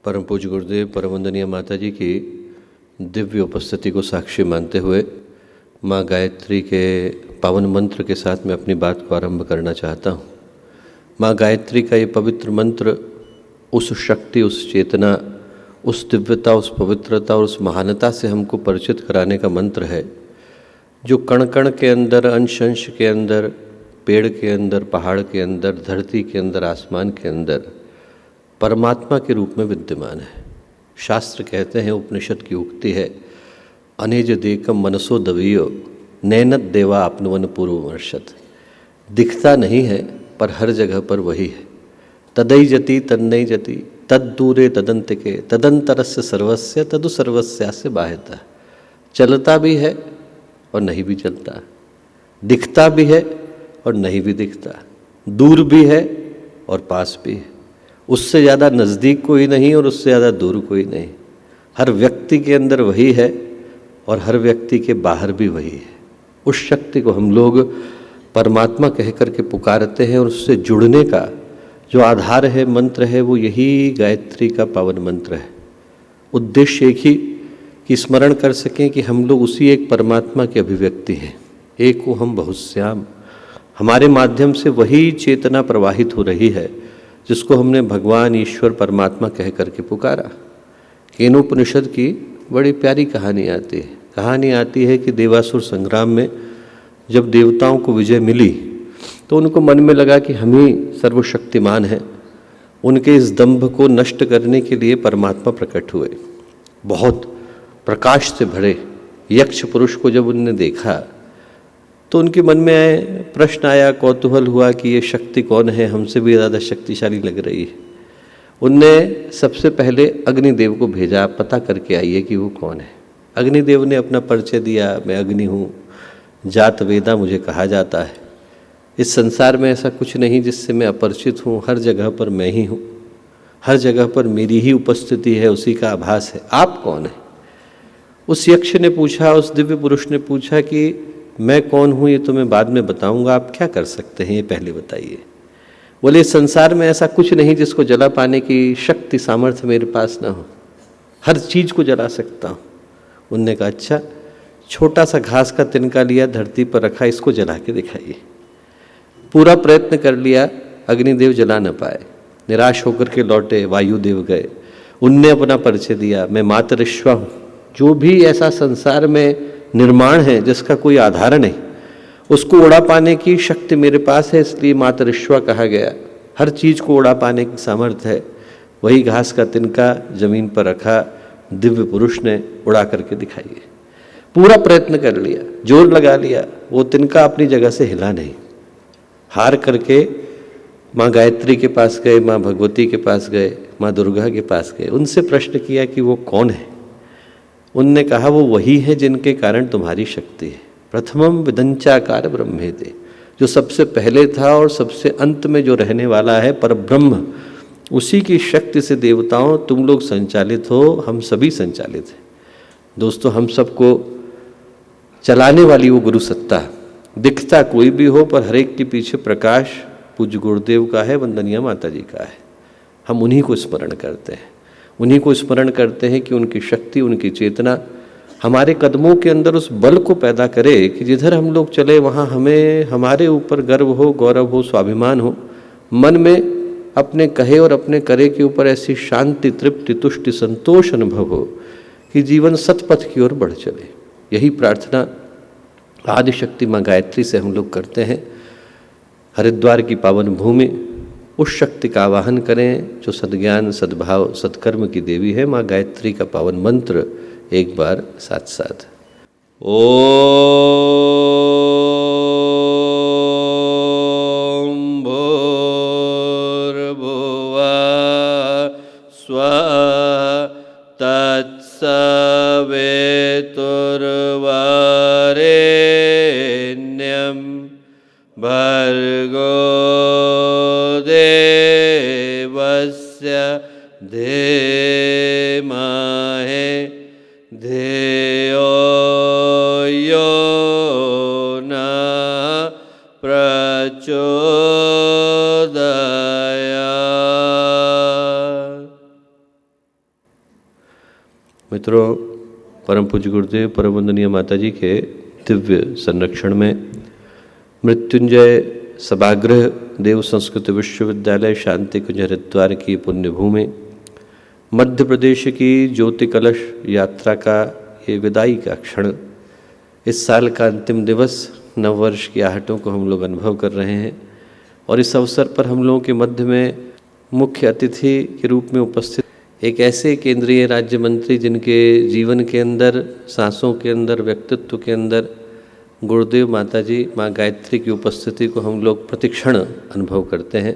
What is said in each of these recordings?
परम पूज्य गुरुदेव परम वंदनीय माता जी की दिव्य उपस्थिति को साक्षी मानते हुए माँ गायत्री के पावन मंत्र के साथ मैं अपनी बात को आरंभ करना चाहता हूँ। माँ गायत्री का ये पवित्र मंत्र उस शक्ति, उस चेतना, उस दिव्यता, उस पवित्रता और उस महानता से हमको परिचित कराने का मंत्र है, जो कण कण के अंदर, अंश अंश के अंदर, पेड़ के अंदर, पहाड़ के अंदर, धरती के अंदर, आसमान के अंदर परमात्मा के रूप में विद्यमान है। शास्त्र कहते हैं, उपनिषद की उक्ति है, अनेज देकम मनसो दवीयो नैनत देवा आपनवन पूर्वमर्शत। दिखता नहीं है पर हर जगह पर वही है। तदई जति तन्नई जति तद दूरे तदंतिके तदंतरस्य सर्वस्य तदु सर्वस्यास्य बाह्यता। चलता भी है और नहीं भी चलता, दिखता भी है और नहीं भी दिखता, दूर भी है और पास भी है। उससे ज़्यादा नज़दीक कोई नहीं और उससे ज़्यादा दूर कोई नहीं। हर व्यक्ति के अंदर वही है और हर व्यक्ति के बाहर भी वही है। उस शक्ति को हम लोग परमात्मा कह करके पुकारते हैं और उससे जुड़ने का जो आधार है, मंत्र है, वो यही गायत्री का पावन मंत्र है। उद्देश्य एक ही कि स्मरण कर सकें कि हम लोग उसी एक परमात्मा की अभिव्यक्ति हैं। एक को हम बहुश्याम, हमारे माध्यम से वही चेतना प्रवाहित हो रही है जिसको हमने भगवान, ईश्वर, परमात्मा कह करके पुकारा। केनोपनिषद की बड़ी प्यारी कहानी आती है। कहानी आती है कि देवासुर संग्राम में जब देवताओं को विजय मिली तो उनको मन में लगा कि हम ही सर्वशक्तिमान हैं। उनके इस दंभ को नष्ट करने के लिए परमात्मा प्रकट हुए। बहुत प्रकाश से भरे यक्ष पुरुष को जब उनने देखा तो उनके मन में प्रश्न आया, कौतूहल हुआ कि ये शक्ति कौन है, हमसे भी ज़्यादा शक्तिशाली लग रही है। उनने सबसे पहले अग्निदेव को भेजा, आप पता करके आइए कि वो कौन है। अग्निदेव ने अपना परिचय दिया, मैं अग्नि हूँ, जात वेदा मुझे कहा जाता है। इस संसार में ऐसा कुछ नहीं जिससे मैं अपरिचित हूँ, हर जगह पर मैं ही हूँ, हर जगह पर मेरी ही उपस्थिति है, उसी का आभास है। आप कौन है? उस यक्ष ने पूछा, उस दिव्य पुरुष ने पूछा कि मैं कौन हूँ ये तो मैं बाद में बताऊंगा, आप क्या कर सकते हैं ये पहले बताइए। बोले, संसार में ऐसा कुछ नहीं जिसको जला पाने की शक्ति, सामर्थ्य मेरे पास ना हो, हर चीज़ को जला सकता हूँ। उनने कहा, अच्छा, छोटा सा घास का तिनका लिया, धरती पर रखा, इसको जला के दिखाइए। पूरा प्रयत्न कर लिया, अग्निदेव जला न पाए, निराश होकर के लौटे। वायुदेव गए, उनने अपना परिचय दिया, मैं मातरिश्वा हूँ। जो भी ऐसा संसार में निर्माण है जिसका कोई आधार नहीं, उसको उड़ा पाने की शक्ति मेरे पास है, इसलिए मातरिश्वा कहा गया। हर चीज़ को उड़ा पाने की सामर्थ्य है। वही घास का तिनका जमीन पर रखा, दिव्य पुरुष ने उड़ा करके दिखाई। पूरा प्रयत्न कर लिया, जोर लगा लिया, वो तिनका अपनी जगह से हिला नहीं। हार करके माँ गायत्री के पास गए, माँ भगवती के पास गए, माँ दुर्गा के पास गए, उनसे प्रश्न किया कि वो कौन है। उनने कहा, वो वही है जिनके कारण तुम्हारी शक्ति है। प्रथमम विदंचाकार ब्रह्मेते, जो सबसे पहले था और सबसे अंत में जो रहने वाला है, पर ब्रह्म, उसी की शक्ति से देवताओं तुम लोग संचालित हो, हम सभी संचालित हैं। दोस्तों, हम सबको चलाने वाली वो गुरु सत्ता, दिखता कोई भी हो पर हर एक के पीछे प्रकाश पूज्य गुरुदेव का है, वंदनीय माता जी का है। हम उन्हीं को स्मरण करते हैं, उन्हीं को स्मरण करते हैं कि उनकी शक्ति, उनकी चेतना हमारे कदमों के अंदर उस बल को पैदा करे कि जिधर हम लोग चले वहाँ हमें, हमारे ऊपर गर्व हो, गौरव हो, स्वाभिमान हो, मन में अपने कहे और अपने करे के ऊपर ऐसी शांति, तृप्ति, तुष्टि, संतोष अनुभव हो कि जीवन सतपथ की ओर बढ़ चले। यही प्रार्थना आदिशक्ति माँ गायत्री से हम लोग करते हैं। हरिद्वार की पावन भूमि, उस शक्ति का आवाहन करें जो सद्ज्ञान, सद्भाव, सत्कर्म की देवी है। माँ गायत्री का पावन मंत्र एक बार साथ साथ। ओम भूर्भुवः स्वः तत्सवितुर्वरेण्यं भर्गो देवस्य धीमहि धियो यो नः प्रचोदयात्। मित्रों, परम पूज्य गुरुदेव परम वंदनीय माता जी के दिव्य संरक्षण में मृत्युंजय सभागृह देव संस्कृत विश्वविद्यालय शांति कुंज हरिद्वार की पुण्यभूमि मध्य प्रदेश की ज्योति कलश यात्रा का ये विदाई का क्षण, इस साल का अंतिम दिवस, नववर्ष की आहटों को हम लोग अनुभव कर रहे हैं। और इस अवसर पर हम लोगों के मध्य में मुख्य अतिथि के रूप में उपस्थित एक ऐसे केंद्रीय राज्य मंत्री जिनके जीवन के अंदर, सांसों के अंदर, व्यक्तित्व के अंदर गुरुदेव माता जी माँ गायत्री की उपस्थिति को हम लोग प्रतिक्षण अनुभव करते हैं।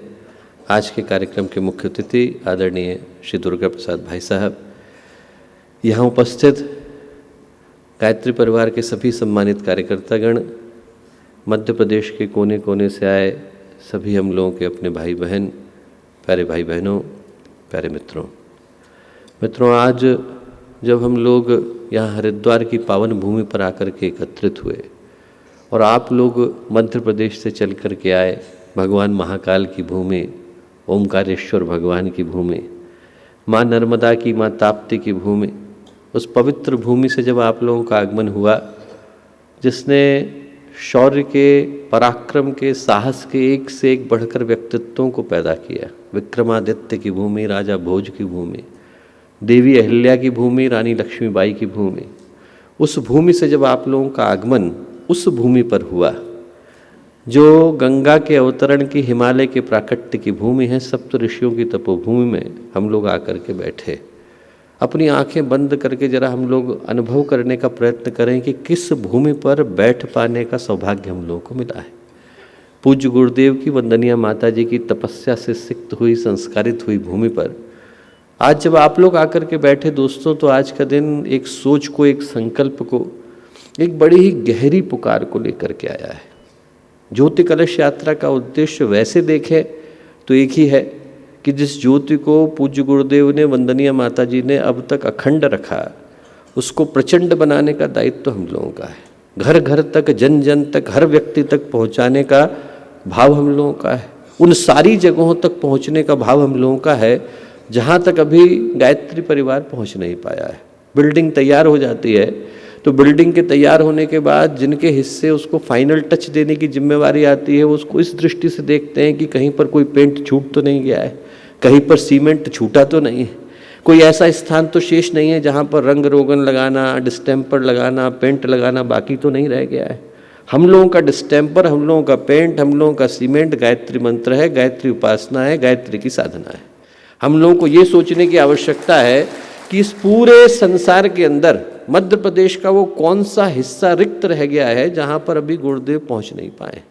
आज के कार्यक्रम के मुख्य अतिथि आदरणीय श्री दुर्गा प्रसाद भाई साहब, यहाँ उपस्थित गायत्री परिवार के सभी सम्मानित कार्यकर्तागण, मध्य प्रदेश के कोने कोने से आए सभी हम लोगों के अपने भाई बहन, प्यारे भाई बहनों, प्यारे मित्रों, आज जब हम लोग यहाँ हरिद्वार की पावन भूमि पर आकर के एकत्रित हुए और आप लोग मध्य प्रदेश से चल कर के आए, भगवान महाकाल की भूमि, ओमकारेश्वर भगवान की भूमि, माँ नर्मदा की, माँ ताप्ती की भूमि, उस पवित्र भूमि से जब आप लोगों का आगमन हुआ, जिसने शौर्य के, पराक्रम के, साहस के एक से एक बढ़कर व्यक्तित्वों को पैदा किया, विक्रमादित्य की भूमि, राजा भोज की भूमि, देवी अहिल्या की भूमि, रानी लक्ष्मीबाई की भूमि, उस भूमि से जब आप लोगों का आगमन उस भूमि पर हुआ जो गंगा के अवतरण की, हिमालय के प्राकट्य की भूमि है, सप्त ऋषियों की तपोभूमि में हम लोग आकर के बैठे, अपनी आंखें बंद करके जरा हम लोग अनुभव करने का प्रयत्न करें कि किस भूमि पर बैठ पाने का सौभाग्य हम लोगों को मिला है। पूज्य गुरुदेव की, वंदनीय माता जी की तपस्या से सिक्त हुई, संस्कारित हुई भूमि पर आज जब आप लोग आकर के बैठे दोस्तों, तो आज का दिन एक सोच को, एक संकल्प को, एक बड़ी ही गहरी पुकार को लेकर के आया है। ज्योति कलश यात्रा का उद्देश्य वैसे देखें तो एक ही है कि जिस ज्योति को पूज्य गुरुदेव ने, वंदनीय माता जी ने अब तक अखंड रखा, उसको प्रचंड बनाने का दायित्व हम लोगों का है। घर घर तक, जन जन तक, हर व्यक्ति तक पहुंचाने का भाव हम लोगों का है। उन सारी जगहों तक पहुंचने का भाव हम लोगों का है जहां तक अभी गायत्री परिवार पहुंच नहीं पाया है। बिल्डिंग तैयार हो जाती है तो बिल्डिंग के तैयार होने के बाद जिनके हिस्से उसको फाइनल टच देने की जिम्मेवारी आती है, उसको इस दृष्टि से देखते हैं कि कहीं पर कोई पेंट छूट तो नहीं गया है, कहीं पर सीमेंट छूटा तो नहीं है, कोई ऐसा स्थान तो शेष नहीं है जहाँ पर रंग रोगन लगाना, डिस्टेम्पर लगाना, पेंट लगाना बाकी तो नहीं रह गया है। हम लोगों का डिस्टेम्पर, हम लोगों का पेंट, हम लोगों का सीमेंट गायत्री मंत्र है, गायत्री उपासना है, गायत्री की साधना है। हम लोगों को ये सोचने की आवश्यकता है कि इस पूरे संसार के अंदर मध्य प्रदेश का वो कौन सा हिस्सा रिक्त रह गया है जहाँ पर अभी गुरुदेव पहुँच नहीं पाए।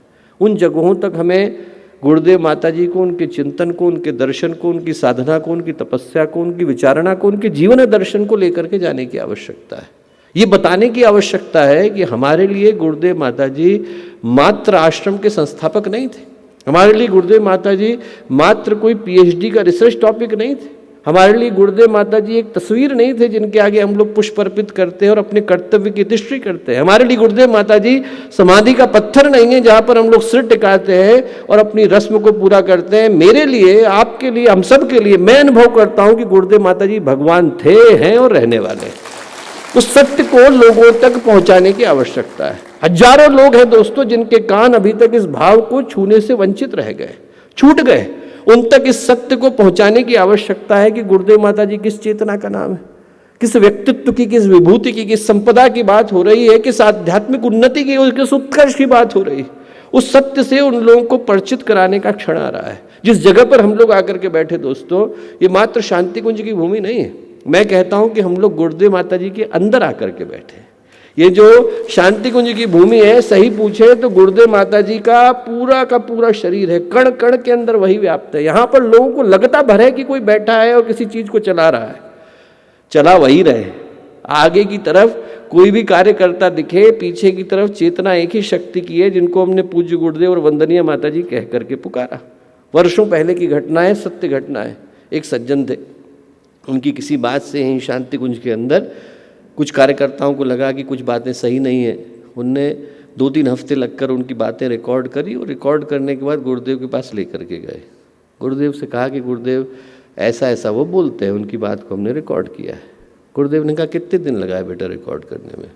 उन जगहों तक हमें गुरुदेव माता जी को, उनके चिंतन को, उनके दर्शन को, उनकी साधना को, उनकी तपस्या को, उनकी विचारणा को, उनके जीवन दर्शन को लेकर के जाने की आवश्यकता है। ये बताने की आवश्यकता है कि हमारे लिए गुरुदेव माता जी मात्र आश्रम के संस्थापक नहीं थे, हमारे लिए गुरुदेव माता जी मात्र कोई पीएचडी का रिसर्च टॉपिक नहीं थे, हमारे लिए गुरुदेव माता जी एक तस्वीर नहीं थे जिनके आगे हम लोग पुष्प अर्पित करते हैं और अपने कर्तव्य की दृष्टि करते हैं। हमारे लिए गुरुदेव माता जी समाधि का पत्थर नहीं है जहाँ पर हम लोग सिर टिकाते हैं और अपनी रस्म को पूरा करते हैं। मेरे लिए, आपके लिए, हम सब के लिए मैं अनुभव करता हूँ कि गुरुदेव माता जी भगवान थे, हैं और रहने वाले। उस सत्य को लोगों तक पहुँचाने की आवश्यकता है। हजारों लोग हैं दोस्तों जिनके कान अभी तक इस भाव को छूने से वंचित रह गए, छूट गए। उन तक इस सत्य को पहुंचाने की आवश्यकता है कि गुरुदेव माता जी किस चेतना का नाम है, किस व्यक्तित्व की, किस विभूति की, किस संपदा की बात हो रही है, किस आध्यात्मिक उन्नति की, किस उत्कर्ष की बात हो रही है। उस सत्य से उन लोगों को परिचित कराने का क्षण आ रहा है। जिस जगह पर हम लोग आकर के बैठे दोस्तों, ये मात्र शांति कुंज की भूमि नहीं है। मैं कहता हूं कि हम लोग गुरुदेव माता जी के अंदर आकर के बैठे। ये जो शांति कुंज की भूमि है, सही पूछे तो गुरुदेव माता जी का पूरा शरीर है, कण कण के अंदर वही व्याप्त है। यहाँ पर लोगों को लगता भर है कि कोई बैठा है और किसी चीज को चला रहा है, चला वही रहे। आगे की तरफ कोई भी कार्यकर्ता दिखे, पीछे की तरफ चेतना एक ही शक्ति की है, जिनको हमने पूज्य गुरुदेव और वंदनीय माता जी कह करके पुकारा। वर्षों पहले की घटना है, सत्य घटना है। एक सज्जन थे, उनकी किसी बात से यहीं शांति कुंज के अंदर कुछ कार्यकर्ताओं को लगा कि कुछ बातें सही नहीं है। उनने 2-3 हफ्ते लगकर उनकी बातें रिकॉर्ड करी और रिकॉर्ड करने के बाद गुरुदेव के पास लेकर के गए। गुरुदेव से कहा कि गुरुदेव ऐसा ऐसा वो बोलते हैं, उनकी बात को हमने रिकॉर्ड किया है। गुरुदेव ने कहा कितने दिन लगाए बेटा रिकॉर्ड करने में?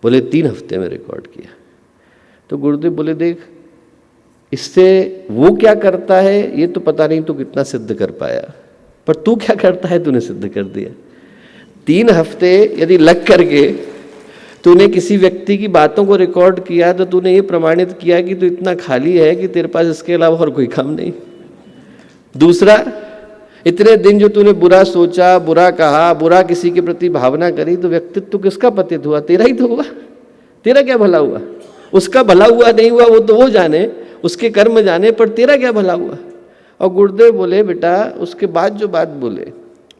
बोले 3 हफ्ते में रिकॉर्ड किया। तो गुरुदेव बोले देख, इससे वो क्या करता है ये तो पता नहीं तू कितना सिद्ध कर पाया, पर तू क्या करता है तूने सिद्ध कर दिया। 3 हफ्ते यदि लग करके तूने किसी व्यक्ति की बातों को रिकॉर्ड किया तो तूने ये प्रमाणित किया कि तू इतना खाली है कि तेरे पास इसके अलावा और कोई काम नहीं। दूसरा, इतने दिन जो तूने बुरा सोचा, बुरा कहा, बुरा किसी के प्रति भावना करी, तो व्यक्तित्व किसका पतित हुआ? तेरा ही तो हुआ। तेरा क्या भला हुआ? उसका भला हुआ नहीं हुआ वो तो वो जाने, उसके कर्म जाने, पर तेरा क्या भला हुआ? और गुरुदेव बोले बेटा, उसके बाद जो बात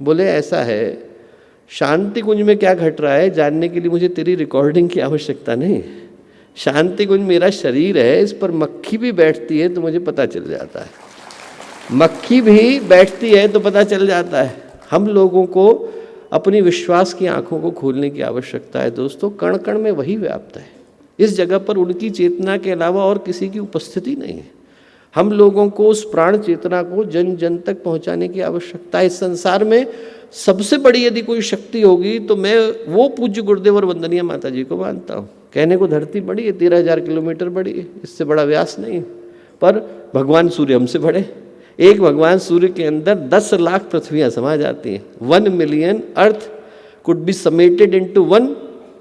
बोले ऐसा है, शांति कुंज में क्या घट रहा है जानने के लिए मुझे तेरी रिकॉर्डिंग की आवश्यकता नहीं। शांति कुंज मेरा शरीर है, इस पर मक्खी भी बैठती है तो मुझे पता चल जाता है। मक्खी भी बैठती है तो पता चल जाता है। हम लोगों को अपनी विश्वास की आंखों को खोलने की आवश्यकता है दोस्तों। कण कण में वही व्याप्त है। इस जगह पर उनकी चेतना के अलावा और किसी की उपस्थिति नहीं है। हम लोगों को उस प्राण चेतना को जन जन तक पहुंचाने की आवश्यकता है। इस संसार में सबसे बड़ी यदि कोई शक्ति होगी तो मैं वो पूज्य गुरुदेव और वंदनीय माता जी को मानता हूँ। कहने को धरती बड़ी है, 13,000 किलोमीटर बड़ी है, इससे बड़ा व्यास नहीं, पर भगवान सूर्य हमसे बड़े। एक भगवान सूर्य के अंदर 10 लाख पृथ्वियाँ समा जाती हैं। 1 मिलियन अर्थ कुड बी समेटेड इनटू 1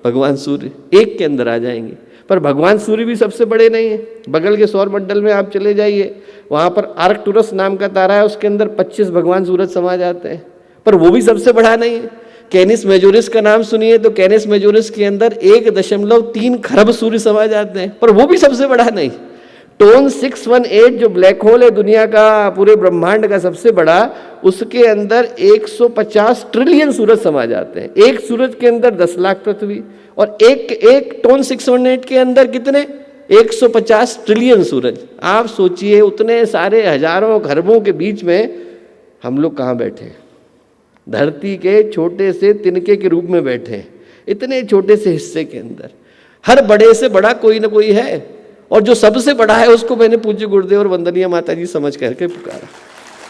भगवान सूर्य, एक के अंदर आ जाएंगे। पर भगवान सूर्य भी सबसे बड़े नहीं है। बगल के सौर मंडल में आप चले जाइए, वहाँ पर आर्कटुरस नाम का तारा है, उसके अंदर 25 भगवान सूरज समा जाते हैं, पर वो भी सबसे बड़ा नहीं है। कैनिस मेजोरिस का नाम सुनिए तो कैनिस मेजोरिस के अंदर 1.3 खरब सूर्य समा जाते हैं, पर वो भी सबसे बड़ा नहीं। टोन 618 जो ब्लैक होल है दुनिया का, पूरे ब्रह्मांड का सबसे बड़ा, उसके अंदर 150 ट्रिलियन सूरज समा जाते हैं। एक सूरज के अंदर 10 लाख पृथ्वी, और एक टोन 618 के अंदर कितने? 150 ट्रिलियन सूरज। आप सोचिए उतने सारे हजारों खरबों के बीच में हम लोग कहाँ बैठे हैं? धरती के छोटे से तिनके के रूप में बैठे हैं, इतने छोटे से हिस्से के अंदर। हर बड़े से बड़ा कोई ना कोई है, और जो सबसे बड़ा है उसको मैंने पूज्य गुरुदेव और वंदनीय माता जी समझ करके पुकारा।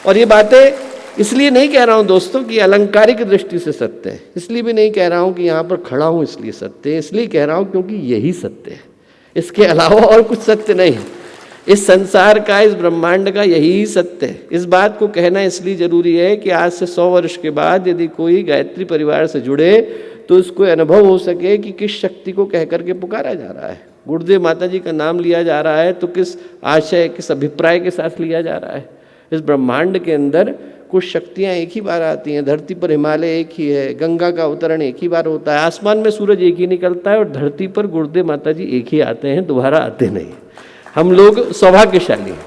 और ये बातें इसलिए नहीं कह रहा हूँ दोस्तों कि अलंकारिक दृष्टि से सत्य है, इसलिए भी नहीं कह रहा हूँ कि यहाँ पर खड़ा हूँ इसलिए सत्य है, इसलिए कह रहा हूँ क्योंकि यही सत्य है, इसके अलावा और कुछ सत्य नहीं है। इस संसार का, इस ब्रह्मांड का यही सत्य है। इस बात को कहना इसलिए जरूरी है कि आज से 100 वर्ष के बाद यदि कोई गायत्री परिवार से जुड़े तो उसको अनुभव हो सके कि किस शक्ति को कह करके पुकारा जा रहा है। गुरुदेव माता जी का नाम लिया जा रहा है तो किस आशय, किस अभिप्राय के साथ लिया जा रहा है। इस ब्रह्मांड के अंदर कुछ शक्तियाँ एक ही बार आती हैं। धरती पर हिमालय एक ही है, गंगा का अवतरण एक ही बार होता है, आसमान में सूरज एक ही निकलता है, और धरती पर गुरुदेव माता जी एक ही आते हैं, दोबारा आते नहीं। हम लोग सौभाग्यशाली हैं,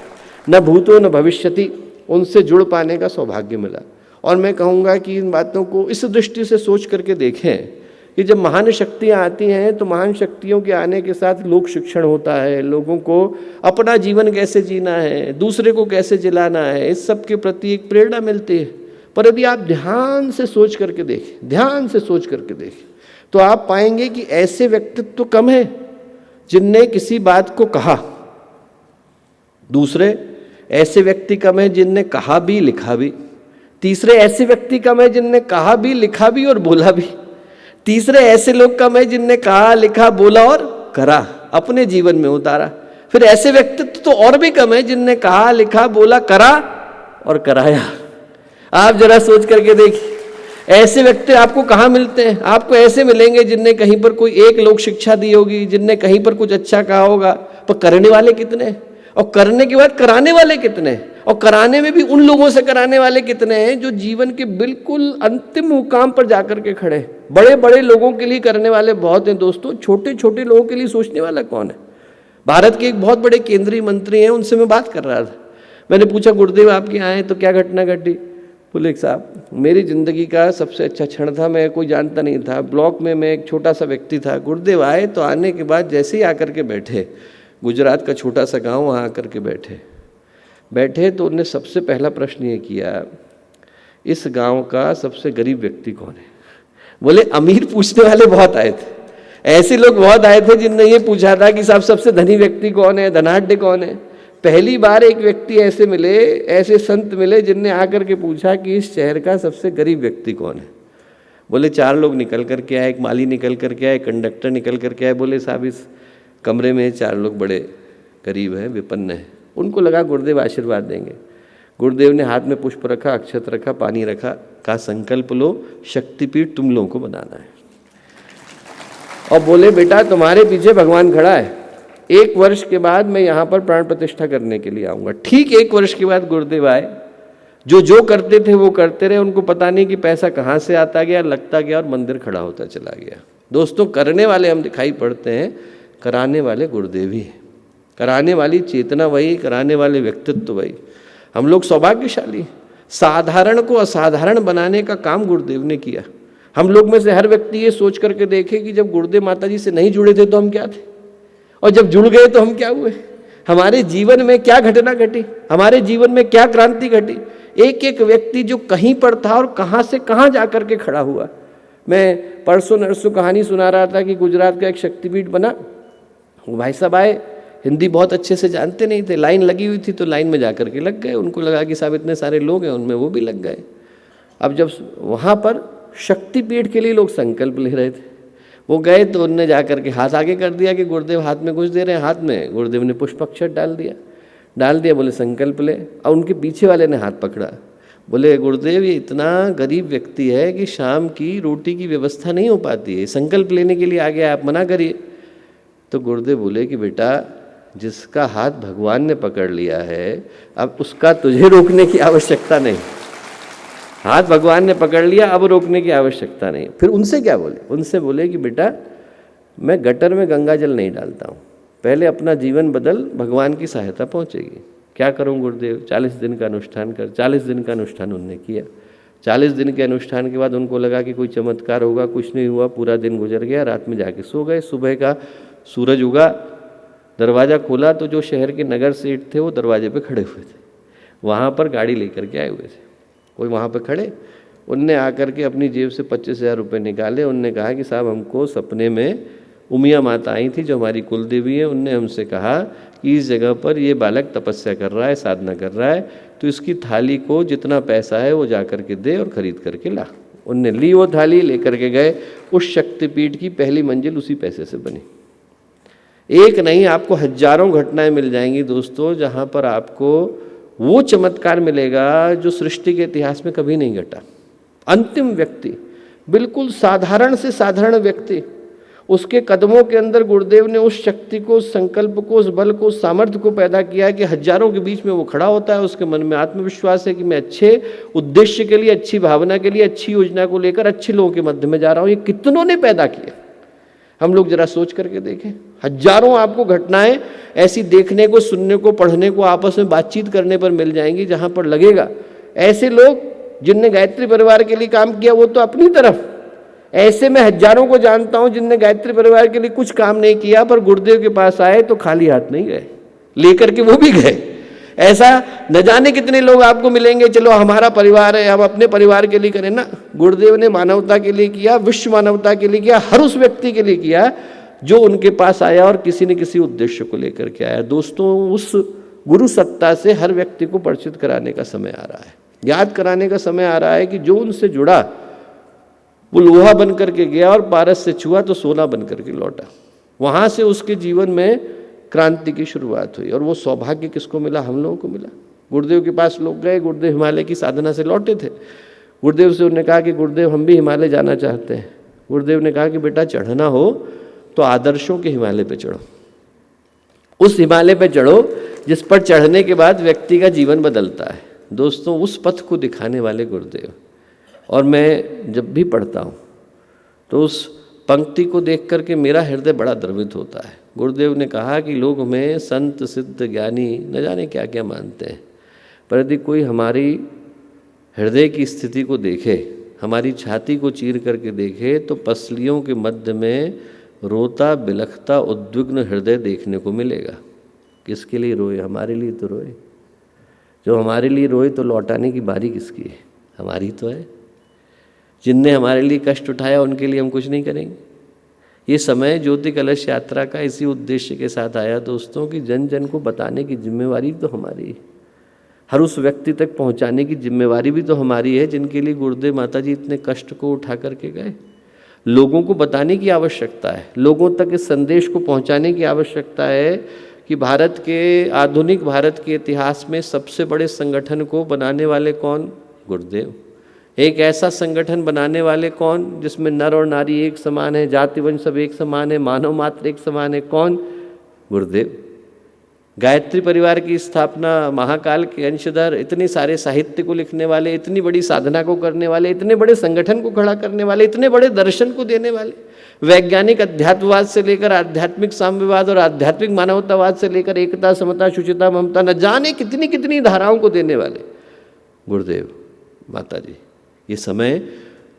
न भूतो न भविष्यति, उनसे जुड़ पाने का सौभाग्य मिला। और मैं कहूँगा कि इन बातों को इस दृष्टि से सोच करके देखें कि जब महान शक्तियाँ आती हैं तो महान शक्तियों के आने के साथ लोक शिक्षण होता है, लोगों को अपना जीवन कैसे जीना है, दूसरे को कैसे जिलाना है, इस सब के प्रति एक प्रेरणा मिलती है। पर यदि आप ध्यान से सोच करके देखें, ध्यान से सोच करके देखें, तो आप पाएंगे कि ऐसे व्यक्तित्व कम हैं जिनने किसी बात को कहा, दूसरे ऐसे व्यक्ति कम हैं जिनने कहा भी लिखा भी, तीसरे ऐसे व्यक्ति कम हैं जिनने कहा भी लिखा भी और बोला भी, तीसरे ऐसे लोग कम है जिनने कहा लिखा बोला और करा, अपने जीवन में उतारा। फिर ऐसे व्यक्तित्व तो और भी कम है जिनने कहा लिखा बोला करा और कराया। आप जरा सोच करके देखिए, ऐसे व्यक्ति आपको कहाँ मिलते हैं? आपको ऐसे मिलेंगे जिनने कहीं पर कोई एक लोक शिक्षा दी होगी, जिनने कहीं पर कुछ अच्छा कहा होगा, पर करने वाले कितने, और करने के बाद कराने वाले कितने, और कराने में भी उन लोगों से कराने वाले कितने हैं जो जीवन के बिल्कुल अंतिम मुकाम पर जाकर के खड़े हैं। बड़े बड़े लोगों के लिए करने वाले बहुत हैं दोस्तों, छोटे छोटे लोगों के लिए सोचने वाला कौन है? भारत के एक बहुत बड़े केंद्रीय मंत्री हैं, उनसे मैं बात कर रहा था। मैंने पूछा गुरुदेव आपके यहाँ आए तो क्या घटना घटी? बोले साहब मेरी ज़िंदगी का सबसे अच्छा क्षण था, मैं कोई जानता नहीं था, ब्लॉक में मैं एक छोटा सा व्यक्ति था, गुरुदेव आए तो आने के बाद जैसे ही आकर के बैठे, गुजरात का छोटा सा गाँव, वहाँ आकर के बैठे तो उन्होंने सबसे पहला प्रश्न ये किया, इस गांव का सबसे गरीब व्यक्ति कौन है? बोले अमीर पूछने वाले बहुत आए थे, ऐसे लोग बहुत आए थे जिनने ये पूछा था कि साहब सबसे धनी व्यक्ति कौन है, धनाढ्य कौन है। पहली बार एक व्यक्ति ऐसे मिले, ऐसे संत मिले जिनने आकर के पूछा कि इस शहर का सबसे गरीब व्यक्ति कौन है। बोले 4 लोग निकल कर के आए, एक माली निकल कर के आए, कंडक्टर निकल कर के आए। बोले साहब इस कमरे में 4 लोग बड़े गरीब हैं, विपन्न हैं, उनको लगा गुरुदेव आशीर्वाद देंगे। गुरुदेव ने हाथ में पुष्प रखा, अक्षत रखा, पानी रखा, कहा संकल्प लो, शक्तिपीठ तुम लोगों को बनाना है। और बोले बेटा तुम्हारे पीछे भगवान खड़ा है, 1 वर्ष के बाद मैं यहाँ पर प्राण प्रतिष्ठा करने के लिए आऊँगा। ठीक 1 वर्ष के बाद गुरुदेव आए, जो करते थे वो करते रहे, उनको पता नहीं कि पैसा कहाँ से आता गया, लगता गया और मंदिर खड़ा होता चला गया। दोस्तों करने वाले हम दिखाई पड़ते हैं, कराने वाले गुरुदेव ही हैं। कराने वाली चेतना वही, कराने वाले व्यक्तित्व वही। हम लोग सौभाग्यशाली, साधारण को असाधारण बनाने का काम गुरुदेव ने किया। हम लोग में से हर व्यक्ति ये सोच करके देखे कि जब गुरुदेव माता जी से नहीं जुड़े थे तो हम क्या थे, और जब जुड़ गए तो हम क्या हुए। हमारे जीवन में क्या घटना घटी, हमारे जीवन में क्या क्रांति घटी। एक एक व्यक्ति जो कहीं पर था और कहाँ से कहाँ जा कर के खड़ा हुआ। मैं परसों नरसों कहानी सुना रहा था कि गुजरात का एक शक्तिपीठ बना। वो भाई साहब आए, हिंदी बहुत अच्छे से जानते नहीं थे, लाइन लगी हुई थी तो लाइन में जा कर के लग गए। उनको लगा कि साहब इतने सारे लोग हैं, उनमें वो भी लग गए। अब जब वहाँ पर शक्तिपीठ के लिए लोग संकल्प ले रहे थे, वो गए तो उनने जा कर के हाथ आगे कर दिया कि गुरुदेव हाथ में कुछ दे रहे हैं। हाथ में गुरुदेव ने पुष्प अक्षत डाल दिया, बोले संकल्प ले। और उनके पीछे वाले ने हाथ पकड़ा, बोले गुरुदेव ये इतना गरीब व्यक्ति है कि शाम की रोटी की व्यवस्था नहीं हो पाती है, संकल्प लेने के लिए आ गया, आप मना करिए। तो गुरुदेव बोले कि बेटा जिसका हाथ भगवान ने पकड़ लिया है, अब उसका तुझे रोकने की आवश्यकता नहीं। हाथ भगवान ने पकड़ लिया, अब रोकने की आवश्यकता नहीं। फिर उनसे क्या बोले, उनसे बोले कि बेटा मैं गटर में गंगा जल नहीं डालता हूँ, पहले अपना जीवन बदल, भगवान की सहायता पहुँचेगी। क्या करूँ गुरुदेव, 40 दिन का अनुष्ठान कर। 40 दिन का अनुष्ठान उन्होंने किया। 40 दिन के अनुष्ठान के बाद उनको लगा कि कोई चमत्कार होगा, कुछ नहीं हुआ। पूरा दिन गुजर गया, रात में जाके सो गए। सुबह का सूरज उगा, दरवाज़ा खोला तो जो शहर के नगर सेठ थे वो दरवाजे पे खड़े हुए थे। वहाँ पर गाड़ी लेकर के आए हुए थे, कोई वहाँ पे खड़े। उनने आकर के अपनी जेब से 25,000 रुपये निकाले। उनने कहा कि साहब हमको सपने में उमिया माता आई थी जो हमारी कुल देवी है, उनने हमसे कहा कि इस जगह पर ये बालक तपस्या कर रहा है, साधना कर रहा है, तो इसकी थाली को जितना पैसा है वो जा कर के दे और ख़रीद करके ला। उनने ली वो थाली, लेकर के गए। उस शक्तिपीठ की पहली मंजिल उसी पैसे से बनी। एक नहीं, आपको हजारों घटनाएं मिल जाएंगी दोस्तों, जहाँ पर आपको वो चमत्कार मिलेगा जो सृष्टि के इतिहास में कभी नहीं घटा। अंतिम व्यक्ति, बिल्कुल साधारण से साधारण व्यक्ति, उसके कदमों के अंदर गुरुदेव ने उस शक्ति को, उस संकल्प को, उस बल को, उस सामर्थ्य को पैदा किया है कि हजारों के बीच में वो खड़ा होता है। उसके मन में आत्मविश्वास है कि मैं अच्छे उद्देश्य के लिए, अच्छी भावना के लिए, अच्छी योजना को लेकर अच्छे लोगों के मध्य में जा रहा हूँ। ये कितनों ने पैदा किया, हम लोग जरा सोच करके देखें। हजारों आपको घटनाएं ऐसी देखने को, सुनने को, पढ़ने को, आपस में बातचीत करने पर मिल जाएंगी, जहां पर लगेगा ऐसे लोग जिनने गायत्री परिवार के लिए काम किया वो तो अपनी तरफ, ऐसे मैं हजारों को जानता हूं जिनने गायत्री परिवार के लिए कुछ काम नहीं किया, पर गुरुदेव के पास आए तो खाली हाथ नहीं गए, लेकर के वो भी गए। ऐसा न जाने कितने लोग आपको मिलेंगे। चलो हमारा परिवार है, हम अपने परिवार के लिए करें ना। गुरुदेव ने मानवता के लिए किया, विश्व मानवता के लिए किया, हर उस व्यक्ति के लिए किया जो उनके पास आया और किसी न किसी उद्देश्य को लेकर के आया। दोस्तों उस गुरु सत्ता से हर व्यक्ति को परिचित कराने का समय आ रहा है, याद कराने का समय आ रहा है कि जो उनसे जुड़ा वो लोहा बन करके गया और पारस से छुआ तो सोना बन करके लौटा। वहाँ से उसके जीवन में क्रांति की शुरुआत हुई। और वो सौभाग्य किसको मिला, हम लोगों को मिला। गुरुदेव के पास लोग गए, गुरुदेव हिमालय की साधना से लौटे थे। गुरुदेव से उन्होंने कहा कि गुरुदेव हम भी हिमालय जाना चाहते हैं। गुरुदेव ने कहा कि बेटा चढ़ना हो तो आदर्शों के हिमालय पे चढ़ो, उस हिमालय पे चढ़ो जिस पर चढ़ने के बाद व्यक्ति का जीवन बदलता है। दोस्तों उस पथ को दिखाने वाले गुरुदेव। और मैं जब भी पढ़ता हूँ तो उस पंक्ति को देख करके मेरा हृदय बड़ा द्रवित होता है। गुरुदेव ने कहा कि लोग हमें संत, सिद्ध, ज्ञानी न जाने क्या क्या मानते हैं, पर यदि कोई हमारी हृदय की स्थिति को देखे, हमारी छाती को चीर करके देखे, तो पसलियों के मध्य में रोता, बिलखता, उद्विग्न हृदय देखने को मिलेगा। किसके लिए रोए? हमारे लिए तो रोए। जो हमारे लिए रोए तो लौटाने की बारी किसकी है? हमारी तो है। जिनने हमारे लिए कष्ट उठाया उनके लिए हम कुछ नहीं करेंगे। ये समय ज्योति कलश यात्रा का इसी उद्देश्य के साथ आया दोस्तों कि जन जन को बताने की जिम्मेवारी तो हमारी है। हर उस व्यक्ति तक पहुंचाने की जिम्मेवारी भी तो हमारी है जिनके लिए गुरुदेव माता जी इतने कष्ट को उठा करके गए। लोगों को बताने की आवश्यकता है, लोगों तक इस संदेश को पहुंचाने की आवश्यकता है कि भारत के, आधुनिक भारत के इतिहास में सबसे बड़े संगठन को बनाने वाले कौन? गुरुदेव। एक ऐसा संगठन बनाने वाले कौन जिसमें नर और नारी एक समान है, जाति वंश सब एक समान है, मानव मात्र एक समान है, कौन? गुरुदेव। गायत्री परिवार की स्थापना, महाकाल के अंशधर, इतने सारे साहित्य को लिखने वाले, इतनी बड़ी साधना को करने वाले, इतने बड़े संगठन को खड़ा करने वाले, इतने बड़े दर्शन को देने वाले, वैज्ञानिक अध्यात्मवाद से लेकर आध्यात्मिक साम्यवाद और आध्यात्मिक मानवतावाद से लेकर एकता, समता, शुचिता, ममता, न जाने कितनी कितनी धाराओं को देने वाले गुरुदेव माता जी। ये समय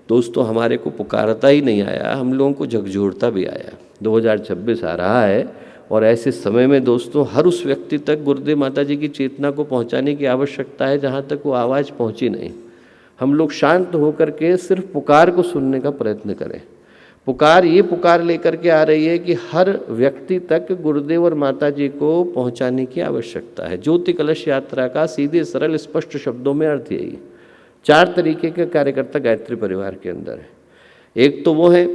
दोस्तों हमारे को पुकारता ही नहीं आया, हम लोगों को झकझोरता भी आया। 2026 आ रहा है और ऐसे समय में दोस्तों हर उस व्यक्ति तक गुरुदेव माता जी की चेतना को पहुंचाने की आवश्यकता है जहां तक वो आवाज़ पहुंची नहीं। हम लोग शांत होकर के सिर्फ पुकार को सुनने का प्रयत्न करें। पुकार ये पुकार लेकर के आ रही है कि हर व्यक्ति तक गुरुदेव और माता जी को पहुंचाने की आवश्यकता है। ज्योति कलश यात्रा का सीधे सरल स्पष्ट शब्दों में अर्थ यही। 4 तरीके के कार्यकर्ता गायत्री परिवार के अंदर है। एक तो वो है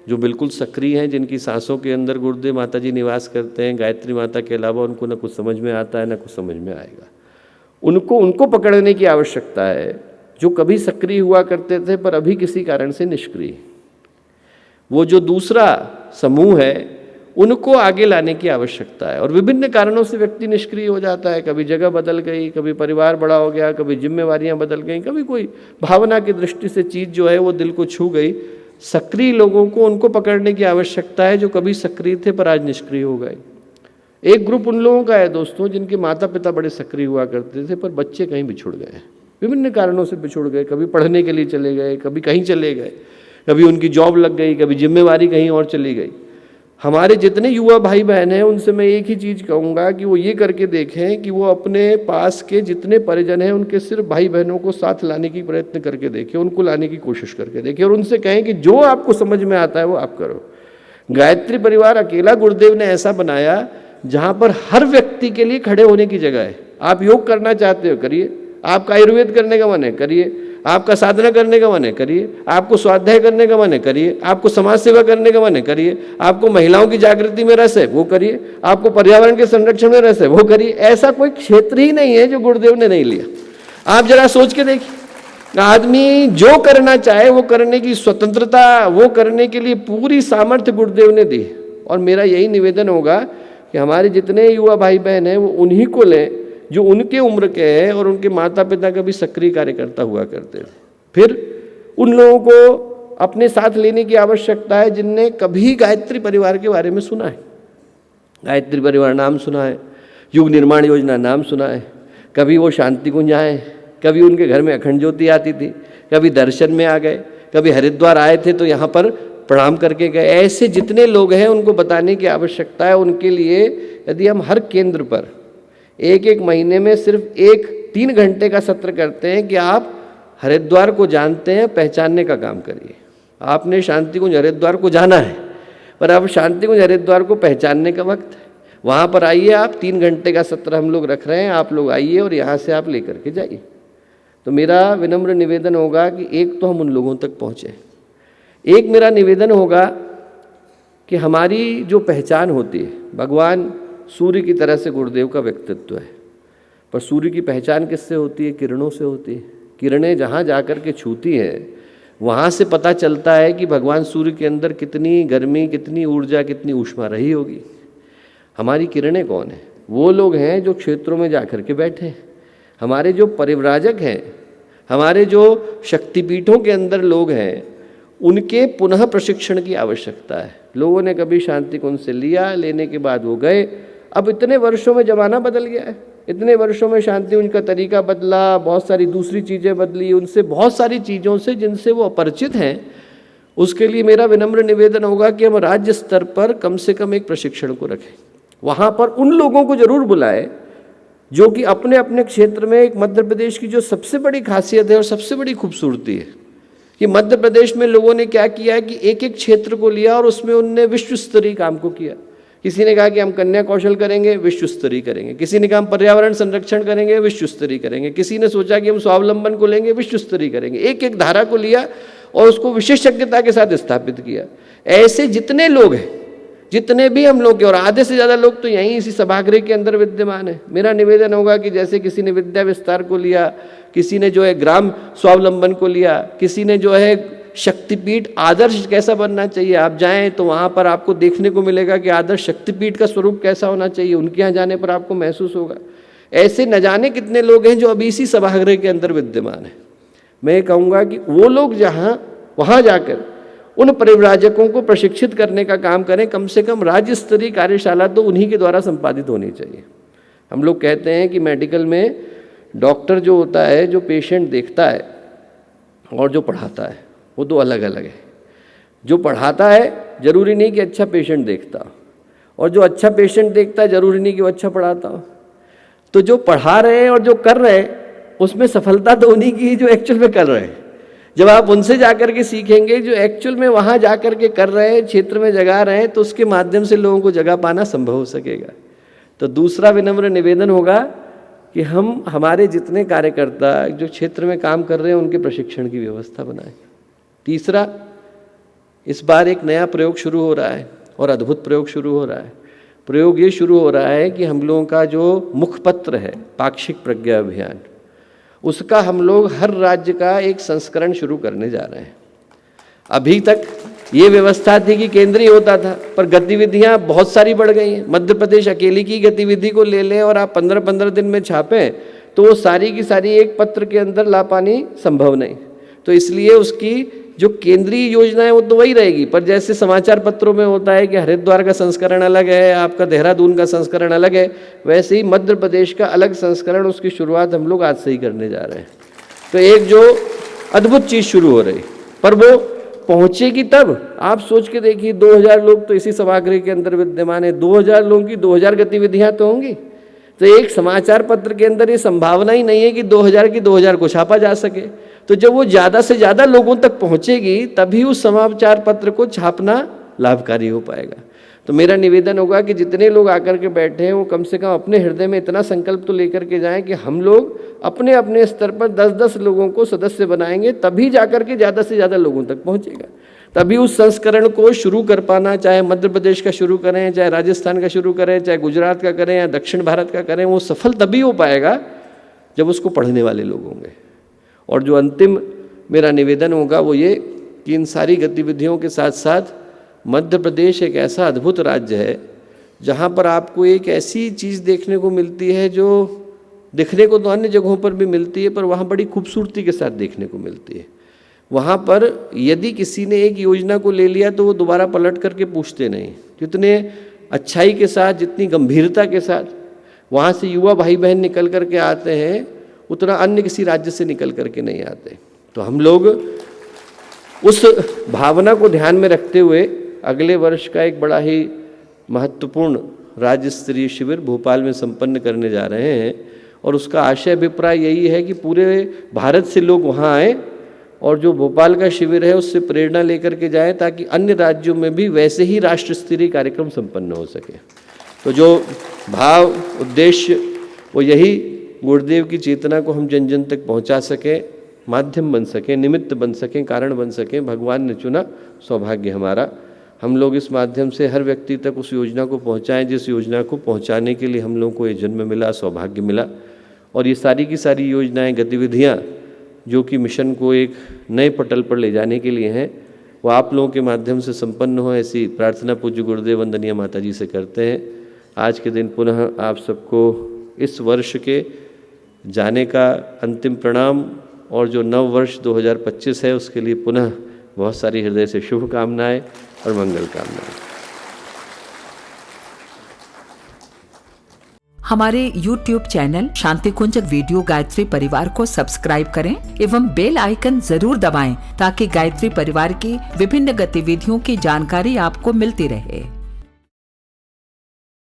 जो बिल्कुल सक्रिय हैं, जिनकी सांसों के अंदर गुरुदेव माता जी निवास करते हैं। गायत्री माता के अलावा उनको न कुछ समझ में आता है न कुछ समझ में आएगा। उनको पकड़ने की आवश्यकता है जो कभी सक्रिय हुआ करते थे पर अभी किसी कारण से निष्क्रिय। वो जो दूसरा समूह है उनको आगे लाने की आवश्यकता है। और विभिन्न कारणों से व्यक्ति निष्क्रिय हो जाता है। कभी जगह बदल गई, कभी परिवार बड़ा हो गया, कभी जिम्मेवारियां बदल गई, कभी कोई भावना की दृष्टि से चीज़ जो है वो दिल को छू गई। सक्रिय लोगों को उनको पकड़ने की आवश्यकता है जो कभी सक्रिय थे पर आज निष्क्रिय हो गए। एक ग्रुप उन लोगों का है दोस्तों जिनके माता पिता बड़े सक्रिय हुआ करते थे पर बच्चे कहीं बिछुड़ गए, विभिन्न कारणों से बिछुड़ गए। कभी पढ़ने के लिए चले गए, कभी कहीं चले गए, कभी उनकी जॉब लग गई, कभी जिम्मेवारी कहीं और चली गई। हमारे जितने युवा भाई बहन हैं उनसे मैं एक ही चीज़ कहूँगा कि वो ये करके देखें कि वो अपने पास के जितने परिजन हैं उनके सिर्फ भाई बहनों को साथ लाने की प्रयत्न करके देखें, उनको लाने की कोशिश करके देखें और उनसे कहें कि जो आपको समझ में आता है वो आप करो। गायत्री परिवार अकेला गुरुदेव ने ऐसा बनाया जहाँ पर हर व्यक्ति के लिए खड़े होने की जगह है। आप योग करना चाहते हो करिए, आपका आयुर्वेद करने का मन है करिए, आपका साधना करने का मन है करिए, आपको स्वाध्याय करने का मन है करिए, आपको समाज सेवा करने का मन है करिए, आपको महिलाओं की जागृति में रस है वो करिए, आपको पर्यावरण के संरक्षण में रस है वो करिए। ऐसा कोई क्षेत्र ही नहीं है जो गुरुदेव ने नहीं लिया। आप जरा सोच के देखिए, आदमी जो करना चाहे वो करने की स्वतंत्रता, वो करने के लिए पूरी सामर्थ्य गुरुदेव ने दी। और मेरा यही निवेदन होगा कि हमारे जितने युवा भाई बहन हैं वो उन्हीं को लें जो उनके उम्र के हैं और उनके माता पिता का भी सक्रिय कार्यकर्ता हुआ करते थे। फिर उन लोगों को अपने साथ लेने की आवश्यकता है जिनने कभी गायत्री परिवार के बारे में सुना है। गायत्री परिवार नाम सुना है, युग निर्माण योजना नाम सुना है, कभी वो शांति कुंज आए, कभी उनके घर में अखंड ज्योति आती थी, कभी दर्शन में आ गए, कभी हरिद्वार आए थे तो यहाँ पर प्रणाम करके गए। ऐसे जितने लोग हैं उनको बताने की आवश्यकता है। उनके लिए यदि हम हर केंद्र पर एक महीने में सिर्फ 3 घंटे का सत्र करते हैं कि आप हरिद्वार को जानते हैं, पहचानने का काम करिए। आपने शांति कुंज हरिद्वार को जाना है पर अब शांति कुंज हरिद्वार को पहचानने का वक्त है। वहाँ पर आइए आप, 3 घंटे का सत्र हम लोग रख रहे हैं, आप लोग आइए और यहाँ से आप लेकर के जाइए। तो मेरा विनम्र निवेदन होगा कि एक तो हम उन लोगों तक पहुँचे। एक मेरा निवेदन होगा कि हमारी जो पहचान होती है, भगवान सूर्य की तरह से गुरुदेव का व्यक्तित्व है, पर सूर्य की पहचान किससे होती है? किरणों से होती है। किरणें जहाँ जाकर के छूती हैं वहाँ से पता चलता है कि भगवान सूर्य के अंदर कितनी गर्मी, कितनी ऊर्जा, कितनी ऊष्मा रही होगी। हमारी किरणें कौन है? वो लोग हैं जो क्षेत्रों में जाकर के बैठे हैं। हमारे जो परिव्राजक हैं, हमारे जो शक्तिपीठों के अंदर लोग हैं, उनके पुनः प्रशिक्षण की आवश्यकता है। लोगों ने कभी शांति कुंज से लिया, लेने के बाद वो गए। अब इतने वर्षों में ज़माना बदल गया है, इतने वर्षों में शांति कुंज का तरीका बदला, बहुत सारी दूसरी चीज़ें बदली, उनसे बहुत सारी चीज़ों से जिनसे वो अपरिचित हैं। उसके लिए मेरा विनम्र निवेदन होगा कि हम राज्य स्तर पर कम से कम एक प्रशिक्षण को रखें। वहाँ पर उन लोगों को ज़रूर बुलाएं जो कि अपने अपने क्षेत्र में, एक मध्य प्रदेश की जो सबसे बड़ी खासियत है और सबसे बड़ी खूबसूरती है कि मध्य प्रदेश में लोगों ने क्या किया है कि एक क्षेत्र को लिया और उसमें उनने विश्व स्तरीय काम को किया किसी ने कहा कि हम कन्या कौशल करेंगे, विश्व स्तरीय करेंगे। किसी ने कहा हम पर्यावरण संरक्षण करेंगे, विश्व स्तरीय करेंगे। किसी ने सोचा कि हम स्वावलंबन को लेंगे, विश्व स्तरीय करेंगे। एक एक धारा को लिया और उसको विशेषज्ञता के साथ स्थापित किया। ऐसे जितने लोग हैं, जितने भी हम लोग के, और आधे से ज़्यादा लोग तो यहीं इसी सभागृह के अंदर विद्यमान है। मेरा निवेदन होगा कि जैसे किसी ने विद्या विस्तार को लिया, किसी ने जो है ग्राम स्वावलंबन को लिया, किसी ने जो है शक्तिपीठ, आदर्श कैसा बनना चाहिए, आप जाएं तो वहाँ पर आपको देखने को मिलेगा कि आदर्श शक्तिपीठ का स्वरूप कैसा होना चाहिए, उनके यहाँ जाने पर आपको महसूस होगा। ऐसे न जाने कितने लोग हैं जो अभी इसी सभागृह के अंदर विद्यमान हैं। मैं कहूँगा कि वो लोग जहाँ वहाँ जाकर उन परिव्राजकों को प्रशिक्षित करने का काम करें। कम से कम राज्य स्तरीय कार्यशाला तो उन्हीं के द्वारा संपादित होनी चाहिए। हम लोग कहते हैं कि मेडिकल में डॉक्टर जो होता है, जो पेशेंट देखता है और जो पढ़ाता है, वो दो अलग अलग है। जो पढ़ाता है जरूरी नहीं कि अच्छा पेशेंट देखता हो, और जो अच्छा पेशेंट देखता है जरूरी नहीं कि वो अच्छा पढ़ाता हो। तो जो पढ़ा रहे हैं और जो कर रहे हैं, उसमें सफलता तो उन्हीं की जो एक्चुअल में कर रहे हैं। जब आप उनसे जाकर के सीखेंगे जो एक्चुअल में वहाँ जाकर के कर रहे हैं, क्षेत्र में जगा रहे हैं, तो उसके माध्यम से लोगों को जगह पाना संभव हो सकेगा। तो दूसरा विनम्र निवेदन होगा कि हम हमारे जितने कार्यकर्ता जो क्षेत्र में काम कर रहे हैं उनके प्रशिक्षण की व्यवस्था बनाएं। तीसरा, इस बार एक नया प्रयोग शुरू हो रहा है और अद्भुत प्रयोग शुरू हो रहा है। प्रयोग ये शुरू हो रहा है कि हम लोगों का जो मुखपत्र है पाक्षिक प्रज्ञा अभियान, उसका हम लोग हर राज्य का एक संस्करण शुरू करने जा रहे हैं। अभी तक ये व्यवस्था थी कि केंद्रीय होता था, पर गतिविधियां बहुत सारी बढ़ गई हैं। मध्य प्रदेश अकेली की गतिविधि को ले लें और आप 15-15 दिन में छापें तो वो सारी की सारी एक पत्र के अंदर ला पानी संभव नहीं। तो इसलिए उसकी जो केंद्रीय योजना है वो तो वही रहेगी, पर जैसे समाचार पत्रों में होता है कि हरिद्वार का संस्करण अलग है, आपका देहरादून का संस्करण अलग है, वैसे ही मध्य प्रदेश का अलग संस्करण, उसकी शुरुआत हम लोग आज से ही करने जा रहे हैं। तो एक जो अद्भुत चीज़ शुरू हो रही, पर वो पहुँचेगी तब। आप सोच के देखिए, 2000 लोग तो इसी सभागृह के अंदर विद्यमान है, 2000 लोगों की 2000 गतिविधियाँ तो होंगी। तो एक समाचार पत्र के अंदर ये संभावना ही नहीं है कि 2000 की 2000 को छापा जा सके। तो जब वो ज़्यादा से ज़्यादा लोगों तक पहुँचेगी तभी उस समाचार पत्र को छापना लाभकारी हो पाएगा। तो मेरा निवेदन होगा कि जितने लोग आकर के बैठे हैं वो कम से कम अपने हृदय में इतना संकल्प तो लेकर के जाएं कि हम लोग अपने अपने स्तर पर 10-10 लोगों को सदस्य बनाएंगे, तभी जाकर के ज़्यादा से ज़्यादा लोगों तक पहुँचेगा। तभी उस संस्करण को शुरू कर पाना, चाहे मध्य प्रदेश का शुरू करें, चाहे राजस्थान का शुरू करें, चाहे गुजरात का करें या दक्षिण भारत का करें, वो सफल तभी हो पाएगा जब उसको पढ़ने वाले लोग होंगे। और जो अंतिम मेरा निवेदन होगा वो ये कि इन सारी गतिविधियों के साथ साथ मध्य प्रदेश एक ऐसा अद्भुत राज्य है जहाँ पर आपको एक ऐसी चीज़ देखने को मिलती है जो दिखने को तो अन्य जगहों पर भी मिलती है, पर वहाँ बड़ी खूबसूरती के साथ देखने को मिलती है। वहाँ पर यदि किसी ने एक योजना को ले लिया तो वो दोबारा पलट करके पूछते नहीं। जितने अच्छाई के साथ, जितनी गंभीरता के साथ वहाँ से युवा भाई बहन निकल करके आते हैं, उतना अन्य किसी राज्य से निकल करके नहीं आते। तो हम लोग उस भावना को ध्यान में रखते हुए अगले वर्ष का एक बड़ा ही महत्वपूर्ण राज्य स्तरीय शिविर भोपाल में संपन्न करने जा रहे हैं। और उसका आशय अभिप्राय यही है कि पूरे भारत से लोग वहाँ आएँ और जो भोपाल का शिविर है उससे प्रेरणा लेकर के जाएं, ताकि अन्य राज्यों में भी वैसे ही राष्ट्र स्तरीय कार्यक्रम संपन्न हो सके। तो जो भाव उद्देश्य वो यही, गुरुदेव की चेतना को हम जन जन तक पहुंचा सकें, माध्यम बन सकें, निमित्त बन सकें, कारण बन सकें। भगवान ने चुना, सौभाग्य हमारा। हम लोग इस माध्यम से हर व्यक्ति तक उस योजना को पहुंचाएं जिस योजना को पहुंचाने के लिए हम लोग को ये जन्म मिला, सौभाग्य मिला। और ये सारी की सारी योजनाएं, गतिविधियाँ जो कि मिशन को एक नए पटल पर ले जाने के लिए हैं, वो आप लोगों के माध्यम से संपन्न हो, ऐसी प्रार्थना पूज्य गुरुदेव वंदनीय माता जी से करते हैं। आज के दिन पुनः आप सबको इस वर्ष के जाने का अंतिम प्रणाम, और जो नव वर्ष 2025 है उसके लिए पुनः बहुत सारी हृदय से शुभकामनाएं और मंगल कामनाएं। हमारे YouTube चैनल शांति कुंज वीडियो गायत्री परिवार को सब्सक्राइब करें एवं बेल आइकन जरूर दबाएं ताकि गायत्री परिवार की विभिन्न गतिविधियों की जानकारी आपको मिलती रहे।